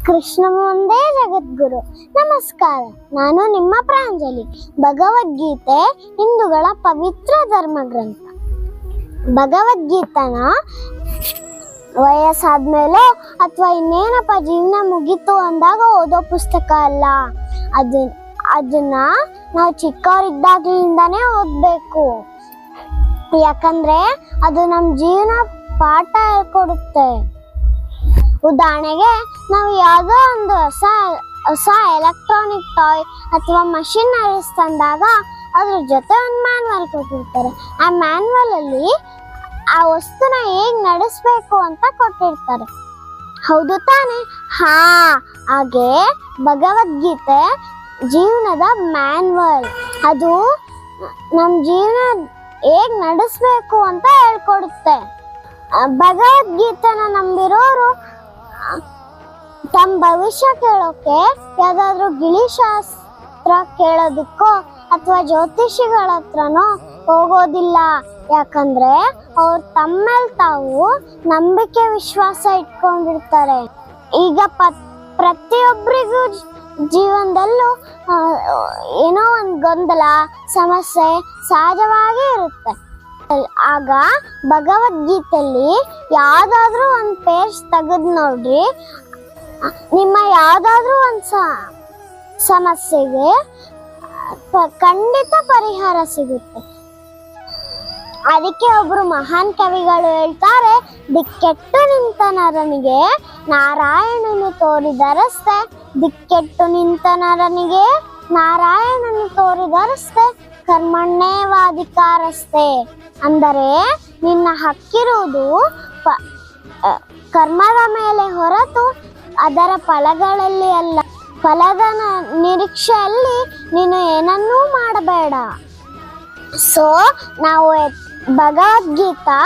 ಕೃಷ್ಣ ಒಂದೇ ಜಗದ್ಗುರು. ನಮಸ್ಕಾರ, ನಾನು ನಿಮ್ಮ ಪ್ರಾಂಜಲಿ. ಭಗವದ್ಗೀತೆ ಹಿಂದೂಗಳ ಪವಿತ್ರ ಧರ್ಮ ಗ್ರಂಥ. ಭಗವದ್ಗೀತನ ವಯಸ್ಸಾದ್ಮೇಲೆ ಅಥವಾ ಇನ್ನೇನಪ್ಪ ಜೀವನ ಮುಗೀತು ಅಂದಾಗ ಓದೋ ಪುಸ್ತಕ ಅಲ್ಲ. ಅದನ್ನ ನಾವು ಚಿಕ್ಕವರಿದ್ದಾಗ್ಲಿಂದಾನೇ ಓದ್ಬೇಕು. ಯಾಕಂದ್ರೆ ಅದು ನಮ್ಮ ಜೀವನ ಪಾಠ ಹೇಳ್ಕೊಡುತ್ತೆ. ಉದಾಹರಣೆಗೆ ನಾವು ಯಾವುದೋ ಒಂದು ಹೊಸ ಎಲೆಕ್ಟ್ರಾನಿಕ್ ಟಾಯ್ ಅಥವಾ ಮಷಿನರೀಸ್ ತಂದಾಗ ಅದ್ರ ಜೊತೆ ಒಂದು ಮ್ಯಾನ್ಯಲ್ ಕೊಟ್ಟಿರ್ತಾರೆ. ಆ ಮ್ಯಾನ್ಯಲ್ ಅಲ್ಲಿ ಆ ವಸ್ತುನ ಹೇಗ್ ನಡೆಸ್ಬೇಕು ಅಂತ ಕೊಟ್ಟಿರ್ತಾರೆ. ಹೌದು ತಾನೆ? ಹಾಗೆ ಭಗವದ್ಗೀತೆ ಜೀವನದ ಮ್ಯಾನ್ಯಲ್. ಅದು ನಮ್ಮ ಜೀವನ ಹೇಗ್ ನಡೆಸ್ಬೇಕು ಅಂತ ಹೇಳ್ಕೊಡುತ್ತೆ. ಭಗವದ್ಗೀತೆನ ನಂಬಿರೋರು ತಮ್ಮ ಭವಿಷ್ಯ ಕೇಳೋಕೆ ಯಾವ್ದಾದ್ರು ಗಿಳಿಶಾಸ್ತ್ರ ಕೇಳೋದಕ್ಕೋ ಅಥವಾ ಜ್ಯೋತಿಷಿಗಳ ಹತ್ರನೋ ಹೋಗೋದಿಲ್ಲ. ಯಾಕಂದ್ರೆ ಅವ್ರು ತಮ್ಮೇಲೆ ತಾವು ನಂಬಿಕೆ ವಿಶ್ವಾಸ ಇಟ್ಕೊಂಡಿರ್ತಾರೆ. ಈಗ ಪ್ರತಿಯೊಬ್ಬರಿಗೂ ಜೀವನದಲ್ಲೂ ಏನೋ ಒಂದು ಗೊಂದಲ ಸಮಸ್ಯೆ ಸಹಜವಾಗಿ ಇರುತ್ತೆ. ಆಗ ಭಗವದ್ಗೀತೆಯಲ್ಲಿ ಯಾವ್ದಾದ್ರು ಒಂದು ಪೇಜ್ ತೆಗೆದು ನೋಡ್ರಿ, ನಿಮ್ಮ ಯಾವ್ದಾದ್ರು ಒಂದು ಸಮಸ್ಯೆಗೆ ಖಂಡಿತ ಪರಿಹಾರ ಸಿಗುತ್ತೆ. ಅದಕ್ಕೆ ಒಬ್ರು ಮಹಾನ್ ಕವಿಗಳು ಹೇಳ್ತಾರೆ, ದಿಕ್ಕೆಟ್ಟು ನಿಂತ ನರನಿಗೆ ನಾರಾಯಣನು ತೋರಿದ ರಸ್ತೆ, ದಿಕ್ಕೆಟ್ಟು ನಿಂತ ನರನಿಗೆ ನಾರಾಯಣನು ತೋರಿದ ರಸ್ತೆ, ಕರ್ಮಣ್ಯೇವಾಧಿಕಾರಸ್ತೆ. ಅಂದರೆ ನಿನ್ನ ಹಕ್ಕಿರುವುದು ಕರ್ಮದ ಮೇಲೆ ಹೊರತು ಅದರ ಫಲಗಳಲ್ಲಿ ಅಲ್ಲ. ಫಲದ ನಿರೀಕ್ಷೆಯಲ್ಲಿ ನೀನು ಏನನ್ನೂ ಮಾಡಬೇಡ. ಸೊ ನಾವು ಭಗವದ್ಗೀತಾ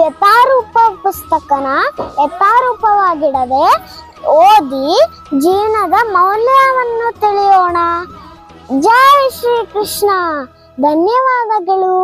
ಯಥಾರೂಪ ಪುಸ್ತಕನ ಯಥಾರೂಪವಾಗಿಡದೆ ಓದಿ ಜೀವನದ ಮೌಲ್ಯವನ್ನು ತಿಳಿಯೋಣ. ಜೈ ಶ್ರೀ ಕೃಷ್ಣ. ಧನ್ಯವಾದಗಳು.